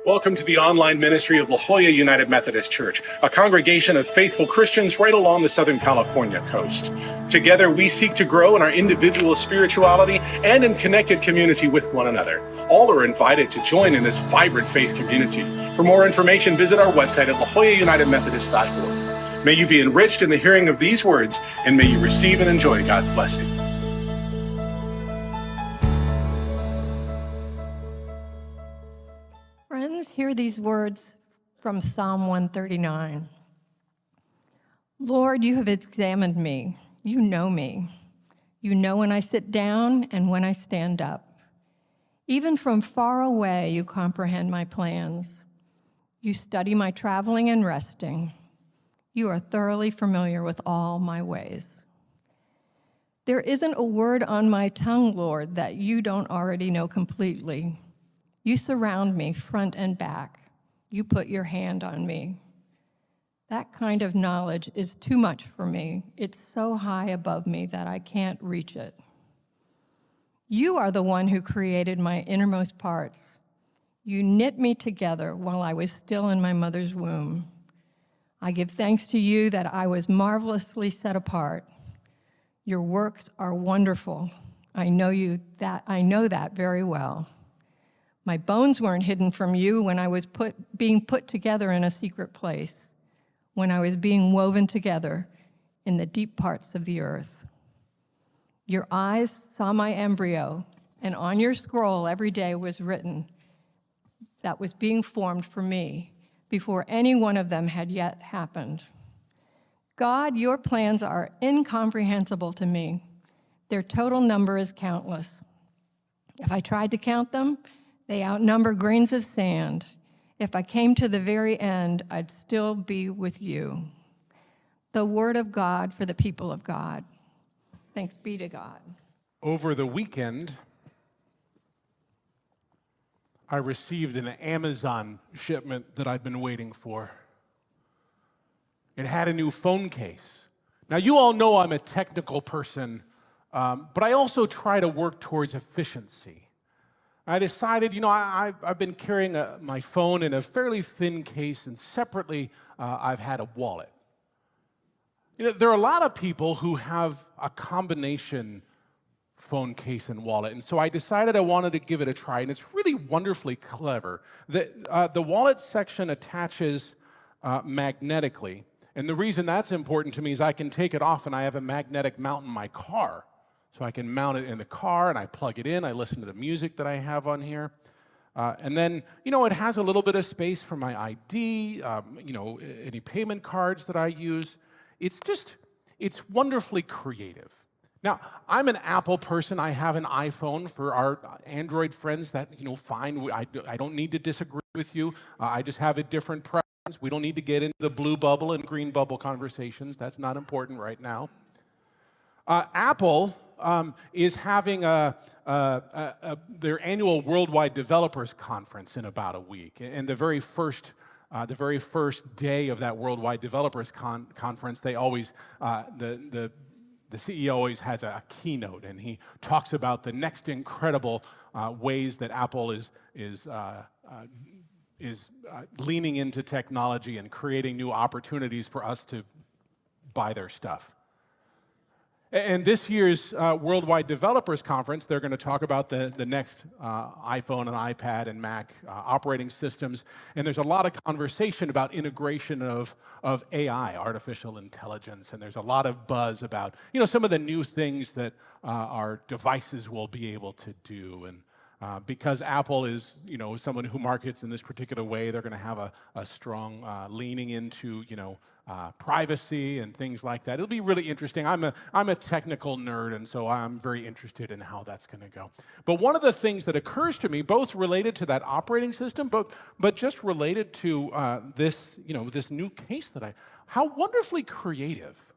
Welcome to the online ministry of La Jolla United Methodist Church, a congregation of faithful Christians right along the Southern California coast. Together, we seek to grow in our individual spirituality and in connected community with one another. All are invited to join in this vibrant faith community. For more information, visit our website at lajollaunitedmethodist.org. May you be enriched in the hearing of these words, and may you receive and enjoy God's blessing. Friends, hear these words from Psalm 139. Lord, you have examined me. You know me. You know when I sit down and when I stand up. Even from far away, you comprehend my plans. You study my traveling and resting. You are thoroughly familiar with all my ways. There isn't a word on my tongue, Lord, that you don't already know completely. You surround me front and back. You put your hand on me. That kind of knowledge is too much for me. It's so high above me that I can't reach it. You are the one who created my innermost parts. You knit me together while I was still in my mother's womb. I give thanks to you that I was marvelously set apart. Your works are wonderful. I know that very well. My bones weren't hidden from you when I was being put together in a secret place, when I was being woven together in the deep parts of the earth. Your eyes saw my embryo, and on your scroll every day was written that was being formed for me before any one of them had yet happened. God, your plans are incomprehensible to me. Their total number is countless. If I tried to count them, they outnumber grains of sand. If I came to the very end, I'd still be with you. The word of God for the people of God. Thanks be to God. Over the weekend, I received an Amazon shipment that I'd been waiting for. It had a new phone case. Now, you all know I'm a technical person, but I also try to work towards efficiency. I decided, I've been carrying my phone in a fairly thin case, and separately, I've had a wallet. There are a lot of people who have a combination phone case and wallet, and so I decided I wanted to give it a try, and it's really wonderfully clever. The wallet section attaches magnetically, and the reason that's important to me is I can take it off, and I have a magnetic mount in my car. So I can mount it in the car, and I plug it in. I listen to the music that I have on here. And then, it has a little bit of space for my ID, any payment cards that I use. It's wonderfully creative. Now, I'm an Apple person. I have an iPhone. For our Android friends, that, fine. I don't need to disagree with you. I just have a different preference. We don't need to get into the blue bubble and green bubble conversations. That's not important right now. Apple is having their annual Worldwide Developers Conference in about a week. And the very first day of that Worldwide Developers Conference, they always, the CEO always has a keynote, and he talks about the next incredible ways that Apple is leaning into technology and creating new opportunities for us to buy their stuff. And this year's Worldwide Developers Conference, they're going to talk about the next iPhone and iPad and Mac operating systems. And there's a lot of conversation about integration of AI, artificial intelligence. And there's a lot of buzz about, some of the new things that our devices will be able to do. And because Apple is, someone who markets in this particular way, they're going to have a strong leaning into, privacy and things like that. It'll be really interesting. I'm a technical nerd, and so I'm very interested in how that's going to go. But one of the things that occurs to me, both related to that operating system, but just related to this, this new case how wonderfully creative.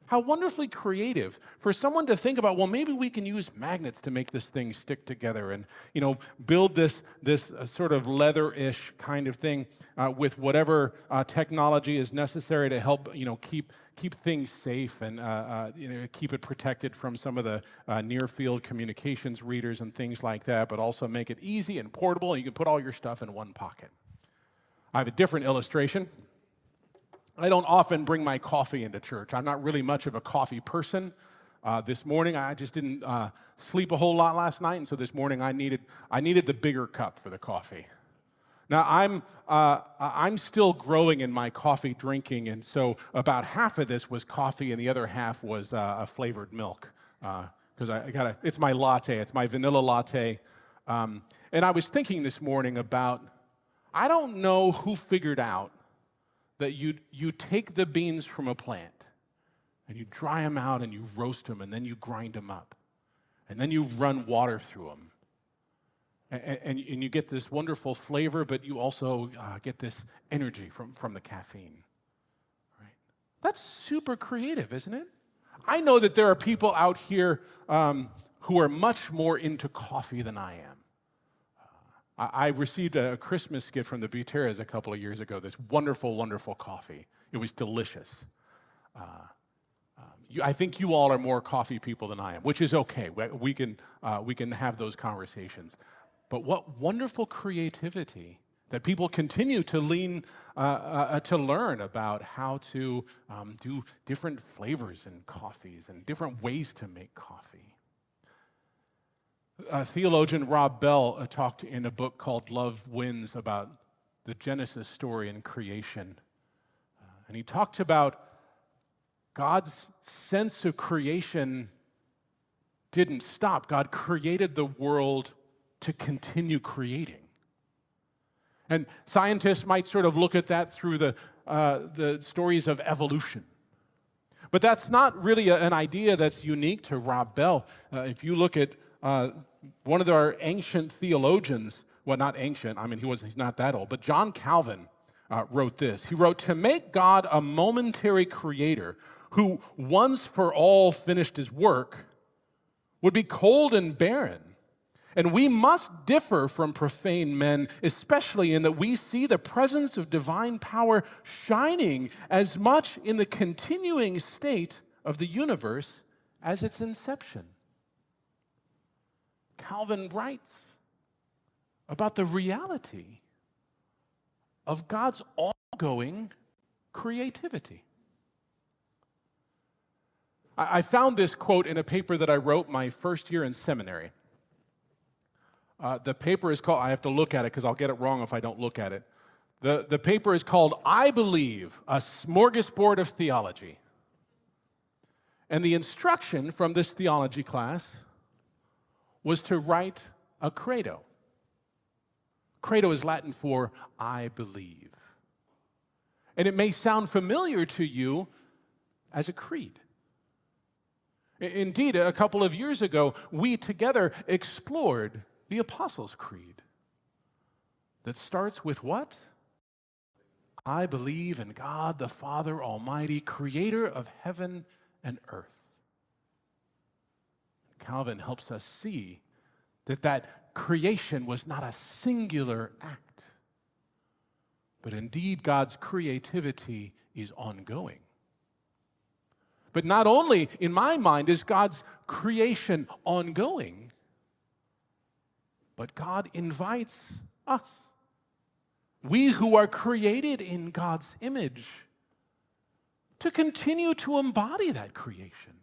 How wonderfully creative for someone to think about, well, maybe we can use magnets to make this thing stick together and, build this sort of leather-ish kind of thing with whatever technology is necessary to help, keep things safe and, keep it protected from some of the near-field communications readers and things like that, but also make it easy and portable, and you can put all your stuff in one pocket. I have a different illustration. I don't often bring my coffee into church. I'm not really much of a coffee person. This morning, I just didn't sleep a whole lot last night, and so this morning I needed the bigger cup for the coffee. Now I'm still growing in my coffee drinking, and so about half of this was coffee, and the other half was a flavored milk because it's my latte. It's my vanilla latte, and I was thinking this morning about I don't know who figured out that you take the beans from a plant and you dry them out and you roast them and then you grind them up and then you run water through them and you get this wonderful flavor, but you also get this energy from the caffeine. Right? That's super creative, isn't it? I know that there are people out here who are much more into coffee than I am. I received a Christmas gift from the Buteras a couple of years ago, this wonderful, wonderful coffee. It was delicious. I think you all are more coffee people than I am, which is okay. We can have those conversations. But what wonderful creativity that people continue to to learn about how to do different flavors in coffees and different ways to make coffee. Theologian Rob Bell talked in a book called Love Wins about the Genesis story and creation. And he talked about God's sense of creation didn't stop. God created the world to continue creating. And scientists might sort of look at that through the stories of evolution. But that's not really an idea that's unique to Rob Bell. If you look at one of our ancient theologians, well, not ancient, he's not that old, but John Calvin wrote this. He wrote, "To make God a momentary creator who once for all finished his work would be cold and barren. And we must differ from profane men, especially in that we see the presence of divine power shining as much in the continuing state of the universe as its inception." Calvin writes about the reality of God's ongoing creativity. I found this quote in a paper that I wrote my first year in seminary. The paper is called, I have to look at it because I'll get it wrong if I don't look at it. The paper is called, "I Believe, a Smorgasbord of Theology." And the instruction from this theology class was to write a credo. Credo is Latin for "I believe." And it may sound familiar to you as a creed. Indeed, a couple of years ago, we together explored the Apostles' Creed that starts with what? "I believe in God the Father Almighty, creator of heaven and earth." Calvin helps us see that creation was not a singular act, but indeed God's creativity is ongoing. But not only, in my mind, is God's creation ongoing, but God invites us, we who are created in God's image, to continue to embody that creation.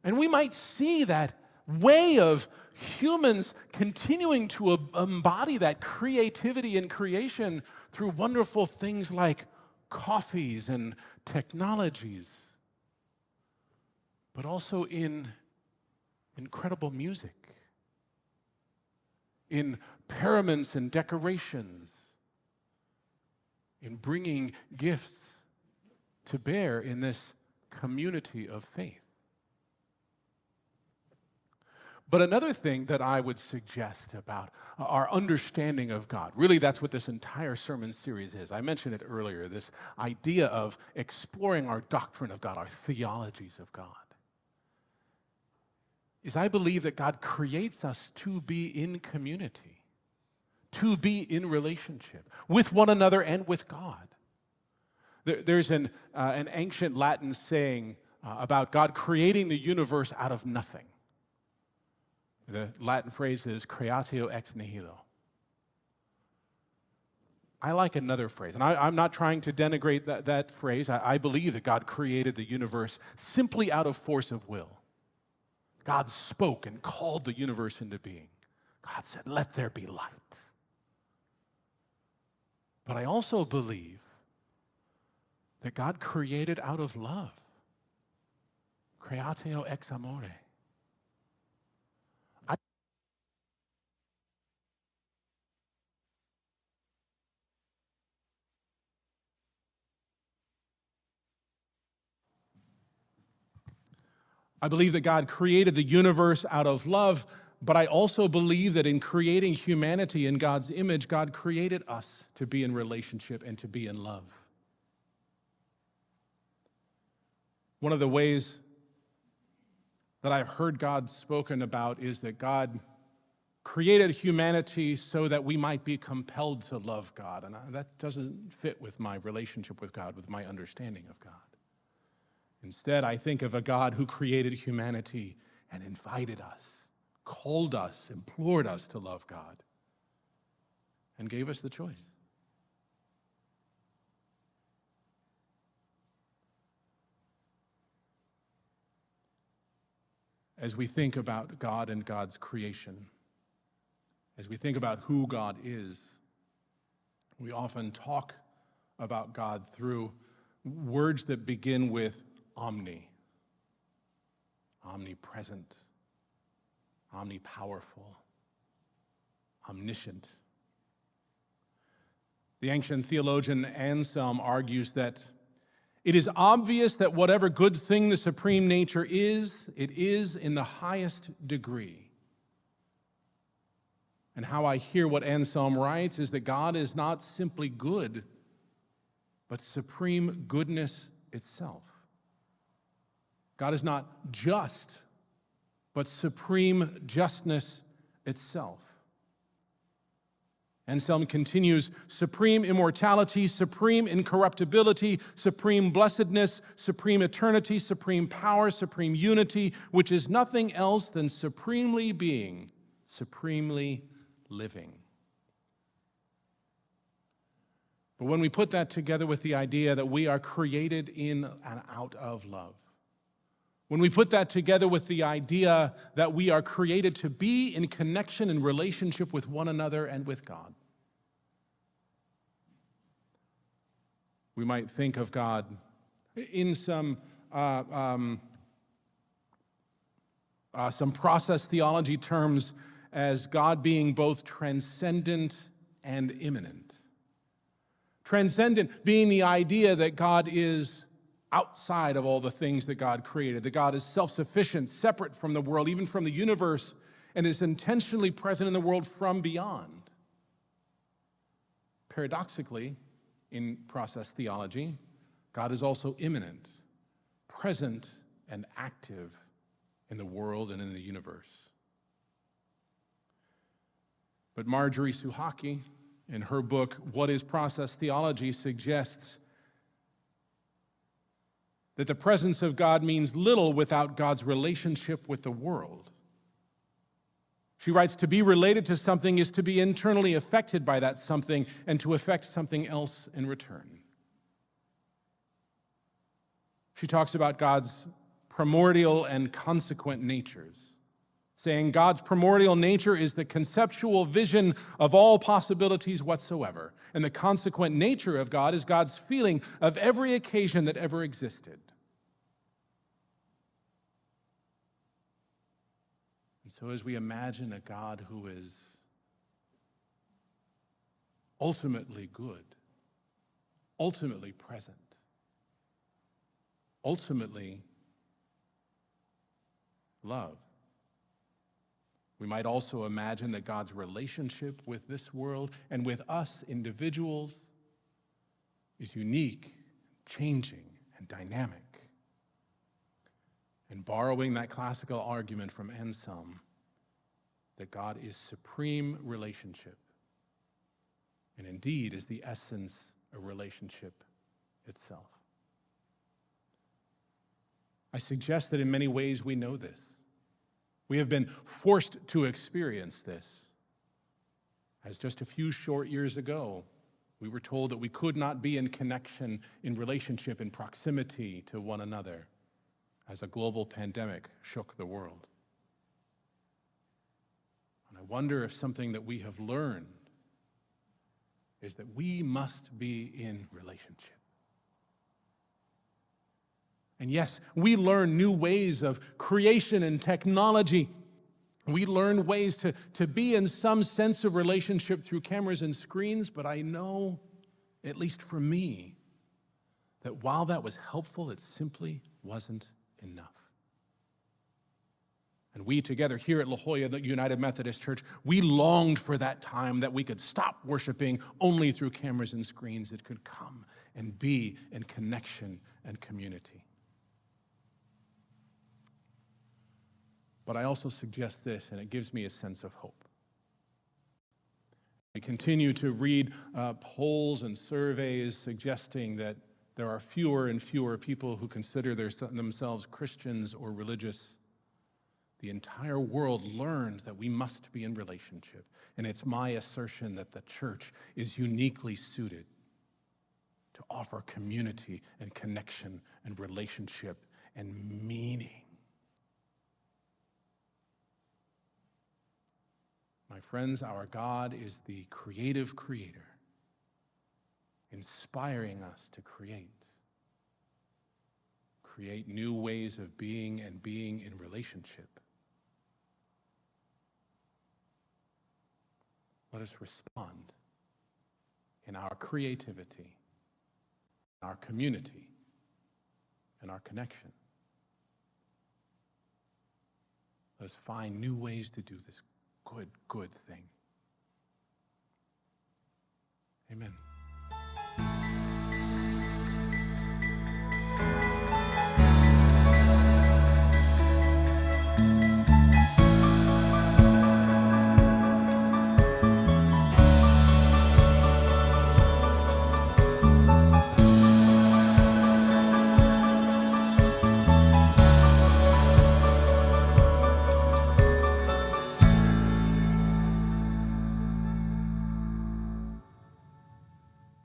And we might see that way of humans continuing to embody that creativity in creation through wonderful things like coffees and technologies, but also in incredible music, in paraments and decorations, in bringing gifts to bear in this community of faith. But another thing that I would suggest about our understanding of God, really that's what this entire sermon series is. I mentioned it earlier, this idea of exploring our doctrine of God, our theologies of God, is I believe that God creates us to be in community, to be in relationship with one another and with God. There's an ancient Latin saying about God creating the universe out of nothing. The Latin phrase is creatio ex nihilo. I like another phrase, and I'm not trying to denigrate that phrase. I believe that God created the universe simply out of force of will. God spoke and called the universe into being. God said, "Let there be light." But I also believe that God created out of love. Creatio ex amore. I believe that God created the universe out of love, but I also believe that in creating humanity in God's image, God created us to be in relationship and to be in love. One of the ways that I've heard God spoken about is that God created humanity so that we might be compelled to love God. And that doesn't fit with my relationship with God, with my understanding of God. Instead, I think of a God who created humanity and invited us, called us, implored us to love God, and gave us the choice. As we think about God and God's creation, as we think about who God is, we often talk about God through words that begin with omni, omnipresent, omnipowerful, omniscient. The ancient theologian Anselm argues that it is obvious that whatever good thing the supreme nature is, it is in the highest degree. And how I hear what Anselm writes is that God is not simply good, but supreme goodness itself. God is not just, but supreme justness itself. Anselm continues, supreme immortality, supreme incorruptibility, supreme blessedness, supreme eternity, supreme power, supreme unity, which is nothing else than supremely being, supremely living. But when we put that together with the idea that we are created in and out of love, when we put that together with the idea that we are created to be in connection and relationship with one another and with God, we might think of God in some process theology terms as God being both transcendent and immanent. Transcendent being the idea that God is outside of all the things that God created, that God is self-sufficient, separate from the world, even from the universe, and is intentionally present in the world from beyond. Paradoxically, in process theology, God is also immanent, present and active in the world and in the universe. But Marjorie Suchocki, in her book, What is Process Theology, suggests that the presence of God means little without God's relationship with the world. She writes, to be related to something is to be internally affected by that something and to affect something else in return. She talks about God's primordial and consequent natures, saying God's primordial nature is the conceptual vision of all possibilities whatsoever, and the consequent nature of God is God's feeling of every occasion that ever existed. And so as we imagine a God who is ultimately good, ultimately present, ultimately love, We might also imagine that God's relationship with this world and with us individuals is unique, changing, and dynamic. And borrowing that classical argument from Anselm, that God is supreme relationship, and indeed is the essence of relationship itself. I suggest that in many ways we know this. We have been forced to experience this. As just a few short years ago, we were told that we could not be in connection, in relationship, in proximity to one another as a global pandemic shook the world. And I wonder if something that we have learned is that we must be in relationship. And yes, we learn new ways of creation and technology. We learn ways to be in some sense of relationship through cameras and screens, but I know, at least for me, that while that was helpful, it simply wasn't enough. And we together here at La Jolla, the United Methodist Church, we longed for that time that we could stop worshiping only through cameras and screens. It could come and be in connection and community. But I also suggest this, and it gives me a sense of hope. We continue to read polls and surveys suggesting that there are fewer and fewer people who consider themselves Christians or religious. The entire world learns that we must be in relationship, and it's my assertion that the church is uniquely suited to offer community and connection and relationship and meaning. My friends, our God is the creative creator, inspiring us to create new ways of being and being in relationship. Let us respond in our creativity, our community, and our connection. Let us find new ways to do this good thing. Amen.